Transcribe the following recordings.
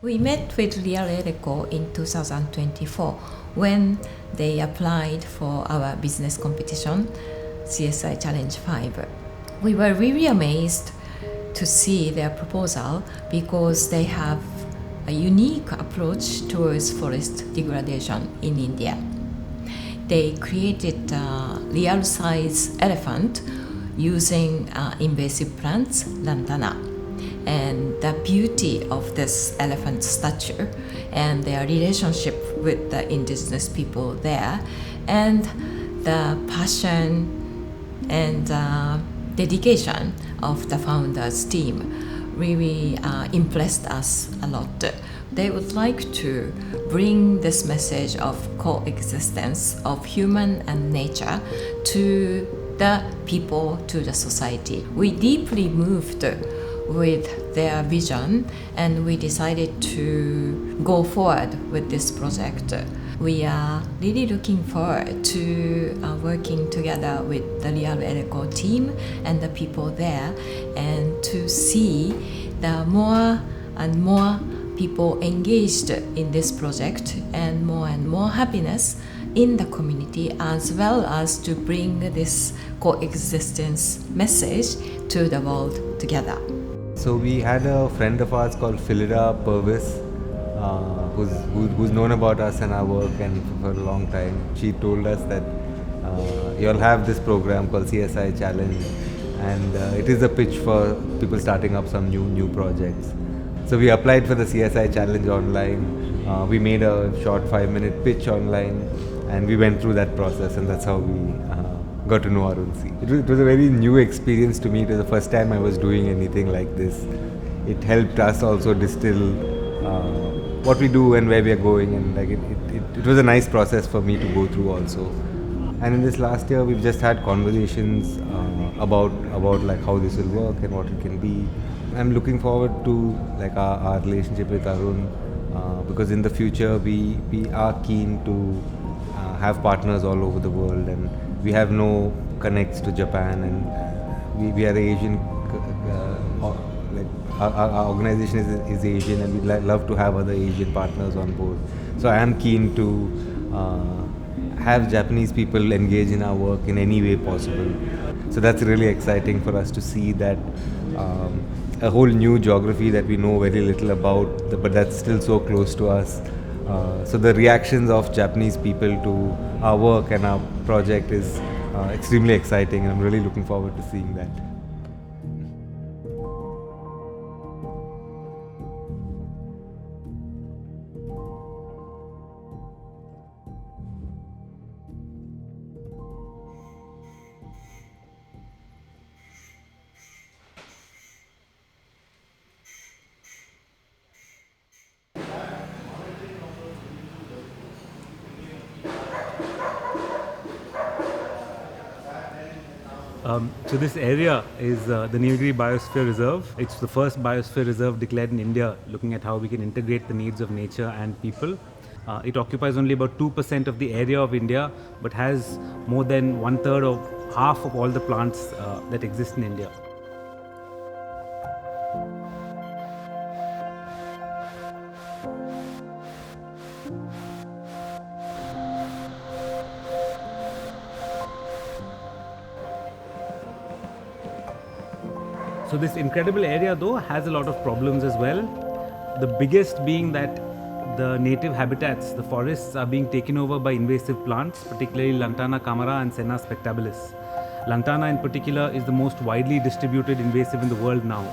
We met with Real Eco in 2024 when they applied for our business competition, CSI Challenge 5. We were really amazed to see their proposal because they have a unique approach towards forest degradation in India. They created a real-size elephant using invasive plants, lantana. And the beauty of this elephant statue and their relationship with the indigenous people there, and the passion and dedication of the founders team really impressed us a lot. They would like to bring this message of coexistence of human and nature to the people, to the society. We deeply moved with their vision, and we decided to go forward with this project. We are really looking forward to working together with the Real Eco team and the people there, and to see the more and more people engaged in this project and more happiness in the community, as well as to bring this coexistence message to the world together. So we had a friend of ours called Philida Purvis, who's known about us and our work and for a long time. She told us that you all have this program called CSI Challenge, and it is a pitch for people starting up some new projects. So we applied for the CSI Challenge online. We made a short 5-minute pitch online, and we went through that process, and that's how we got to know Arunsi. It was a very new experience to me. It was the first time I was doing anything like this. It helped us also distill what we do and where we are going, and like it was a nice process for me to go through also. And in this last year, we've just had conversations about like how this will work and what it can be. I'm looking forward to like our relationship with Arun, because in the future we are keen to have partners all over the world, and we have no connects to Japan, and we are Asian. Like our organization is Asian, and we'd love to have other Asian partners on board. So I am keen to have Japanese people engage in our work in any way possible. So that's really exciting for us to see that a whole new geography that we know very little about, but that's still so close to us. So the reactions of Japanese people to our work and our project is extremely exciting, and I'm really looking forward to seeing that. So this area is the Nilgiri Biosphere Reserve. It's the first biosphere reserve declared in India, looking at how we can integrate the needs of nature and people. It occupies only about 2% of the area of India, but has more than 1/3 of half of all the plants that exist in India. So this incredible area though has a lot of problems as well. The biggest being that the native habitats, the forests, are being taken over by invasive plants, particularly Lantana camara and Senna spectabilis. Lantana in particular is the most widely distributed invasive in the world now.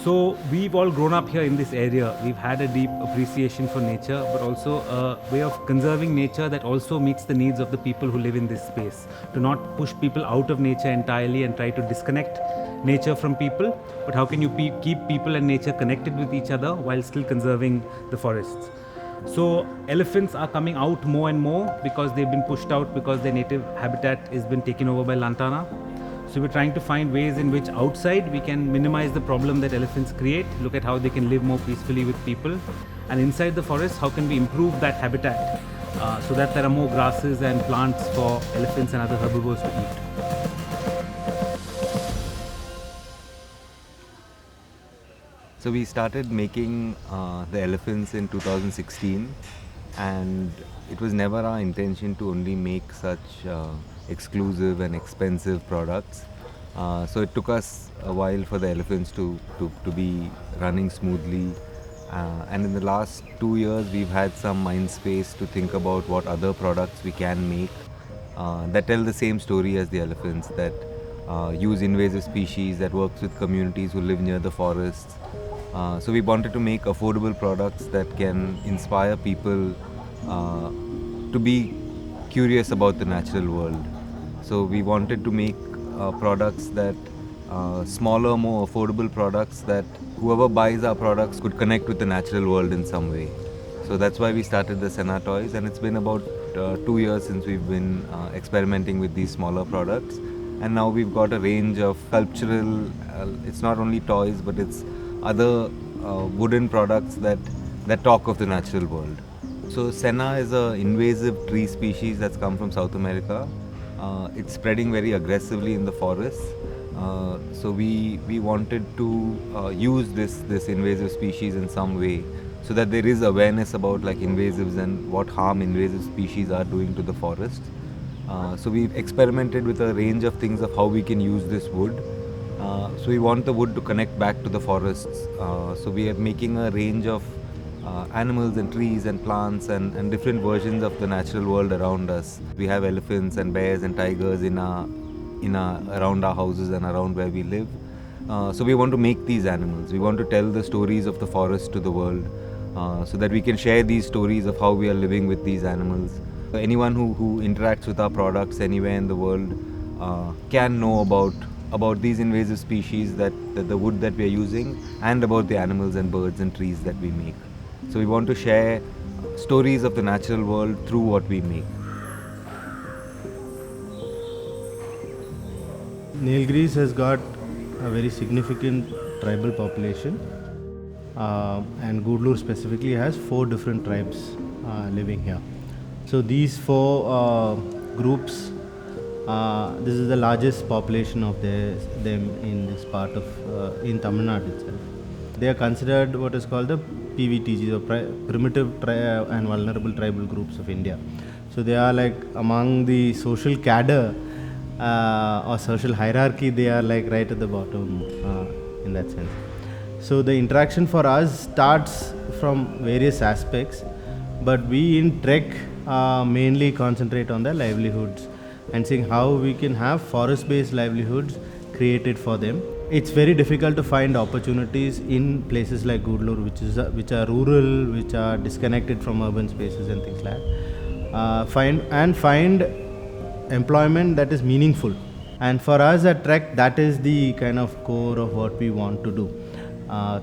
So we've all grown up here in this area. We've had a deep appreciation for nature, but also a way of conserving nature that also meets the needs of the people who live in this space. To not push people out of nature entirely and try to disconnect nature from people, but how can you keep people and nature connected with each other while still conserving the forests? So elephants are coming out more and more because they've been pushed out because their native habitat has been taken over by Lantana. So we're trying to find ways in which outside we can minimize the problem that elephants create, look at how they can live more peacefully with people, and inside the forest, how can we improve that habitat so that there are more grasses and plants for elephants and other herbivores to eat. So we started making the elephants in 2016, and it was never our intention to only make such exclusive and expensive products. So it took us a while for the elephants to be running smoothly. And in the last 2 years, we've had some mind space to think about what other products we can make that tell the same story as the elephants, that use invasive species, that works with communities who live near the forests. So we wanted to make affordable products that can inspire people to be curious about the natural world. So we wanted to make products that smaller, more affordable products that whoever buys our products could connect with the natural world in some way. So that's why we started the Senna toys, and it's been about 2 years since we've been experimenting with these smaller products. And now we've got a range of sculptural, it's not only toys, but it's other wooden products that talk of the natural world. So Senna is an invasive tree species that's come from South America. It's spreading very aggressively in the forests. So we wanted to use this invasive species in some way, so that there is awareness about like invasives and what harm invasive species are doing to the forest. So we've experimented with a range of things of how we can use this wood. So we want the wood to connect back to the forests. So we are making a range of animals and trees and plants and different versions of the natural world around us. We have elephants and bears and tigers around our houses and around where we live. So we want to make these animals. We want to tell the stories of the forest to the world, so that we can share these stories of how we are living with these animals. Anyone who interacts with our products anywhere in the world can know about these invasive species, that the wood that we are using, and about the animals and birds and trees that we make. So we want to share stories of the natural world through what we make. Nilgiris has got a very significant tribal population, and Gudlur specifically has 4 different tribes living here. So these 4 groups, this is the largest population of them in this part of in Tamil Nadu itself. They are considered what is called the PVTGs, or primitive and vulnerable tribal groups of India. So they are like among the social cadre or social hierarchy, they are like right at the bottom in that sense. So the interaction for us starts from various aspects, but we in Trek mainly concentrate on their livelihoods and seeing how we can have forest-based livelihoods created for them. It's very difficult to find opportunities in places like Gudlur, which are rural, which are disconnected from urban spaces and things like that. Find employment that is meaningful. And for us at Trek, that is the kind of core of what we want to do.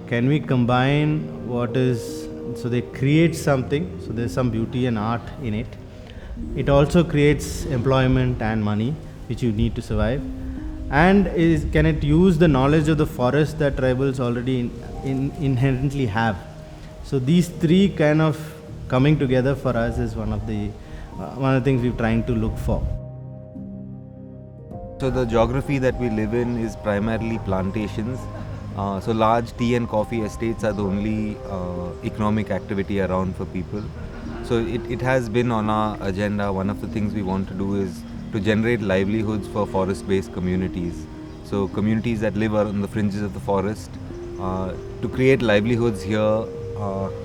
Can we combine so they create something, so there's some beauty and art in it. It also creates employment and money, which you need to survive. And can it use the knowledge of the forest that tribals already inherently have? So these 3 kind of coming together for us is one of the things we're trying to look for. So the geography that we live in is primarily plantations. So large tea and coffee estates are the only economic activity around for people. So it has been on our agenda. One of the things we want to do is to generate livelihoods for forest-based communities. So communities that live on the fringes of the forest, to create livelihoods here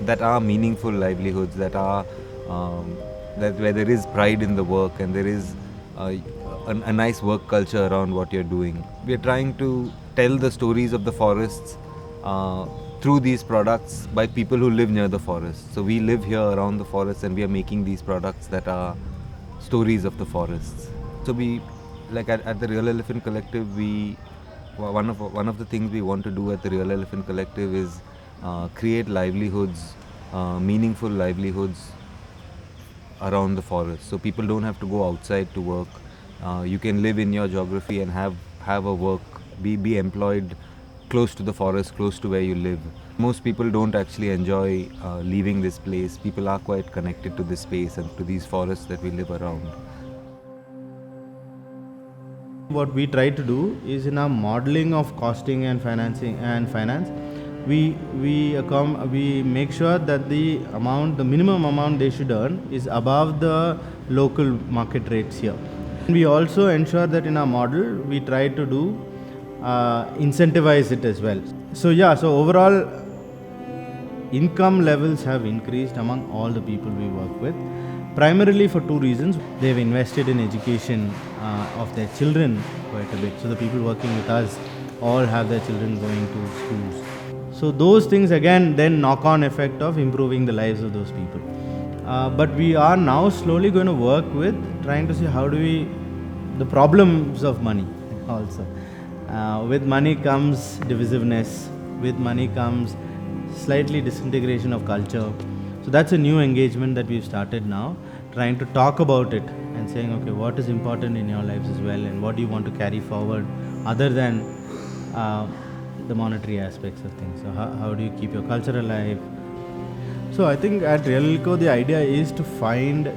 that are meaningful livelihoods, that are where there is pride in the work and there is a nice work culture around what you're doing. We are trying to tell the stories of the forests through these products by people who live near the forest. So we live here around the forest and we are making these products that are stories of the forests. So we, like at the Real Elephant Collective, one of the things we want to do at the Real Elephant Collective is create livelihoods, meaningful livelihoods around the forest. So people don't have to go outside to work. You can live in your geography and have a work, be employed close to the forest, close to where you live. Most people don't actually enjoy leaving this place. People are quite connected to this space and to these forests that we live around. What we try to do is in our modeling of costing and finance, we make sure that the minimum amount they should earn is above the local market rates here. We also ensure that in our model we try to do incentivize it as well. So overall income levels have increased among all the people we work with, primarily for two reasons. They've invested in education of their children quite a bit. So the people working with us all have their children going to schools. So those things again then knock on effect of improving the lives of those people. But we are now slowly going to work with trying to see how do we, the problems of money also. With money comes divisiveness, with money comes slightly disintegration of culture. So that's a new engagement that we've started now, trying to talk about it and saying, okay, what is important in your lives as well, and what do you want to carry forward other than the monetary aspects of things. So how do you keep your culture alive? So I think at Realco the idea is to find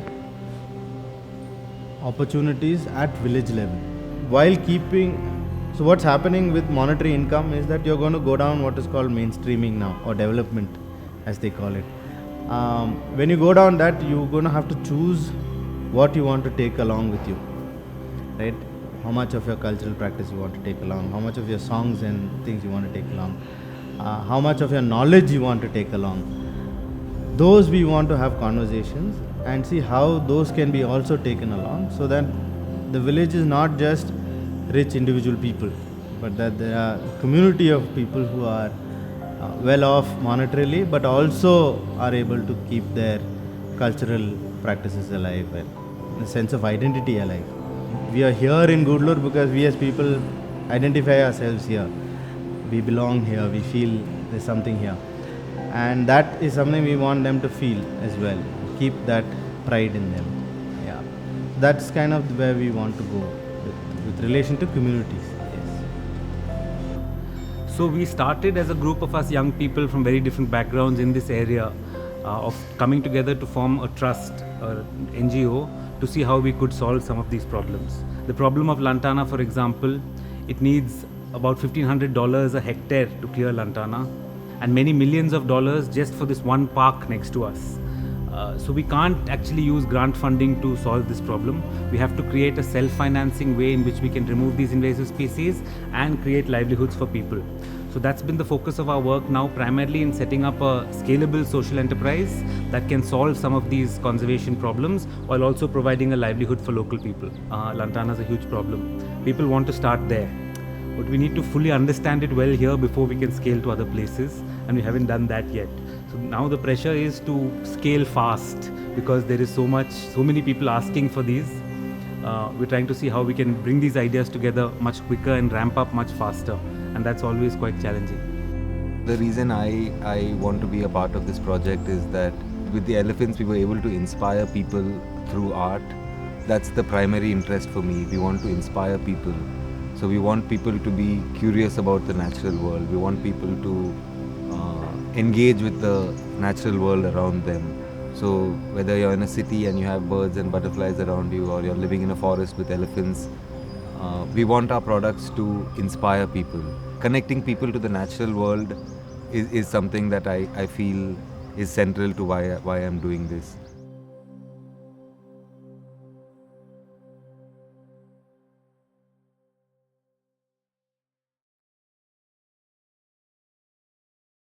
opportunities at village level while keeping. So what's happening with monetary income is that you're going to go down what is called mainstreaming now, or development as they call it. When you go down that, you're going to have to choose what you want to take along with you, right? How much of your cultural practice you want to take along, how much of your songs and things you want to take along, how much of your knowledge you want to take along. Those we want to have conversations and see how those can be also taken along, so that the village is not just rich individual people, but that there are a community of people who are well off monetarily, but also are able to keep their cultural practices alive and the sense of identity alive. We are here in Gudlur because we as people identify ourselves here. We belong here, we feel there's something here. And that is something we want them to feel as well. Keep that pride in them. Yeah. That's kind of where we want to go with relation to communities. Yes. So we started as a group of us young people from very different backgrounds in this area of coming together to form a trust, or NGO, to see how we could solve some of these problems. The problem of lantana, for example, it needs about $1,500 a hectare to clear lantana, and many millions of dollars just for this one park next to us. So we can't actually use grant funding to solve this problem. We have to create a self-financing way in which we can remove these invasive species and create livelihoods for people. So that's been the focus of our work now, primarily in setting up a scalable social enterprise that can solve some of these conservation problems while also providing a livelihood for local people. Lantana is a huge problem. People want to start there, but we need to fully understand it well here before we can scale to other places, and we haven't done that yet. So now the pressure is to scale fast because there is so many people asking for these. We're trying to see how we can bring these ideas together much quicker and ramp up much faster, and that's always quite challenging. The reason I want to be a part of this project is that with the elephants we were able to inspire people through art. That's the primary interest for me. We want to inspire people. So we want people to be curious about the natural world. We want people to engage with the natural world around them. So whether you're in a city and you have birds and butterflies around you, or you're living in a forest with elephants, we want our products to inspire people. Connecting people to the natural world is something that I feel is central to why I'm doing this.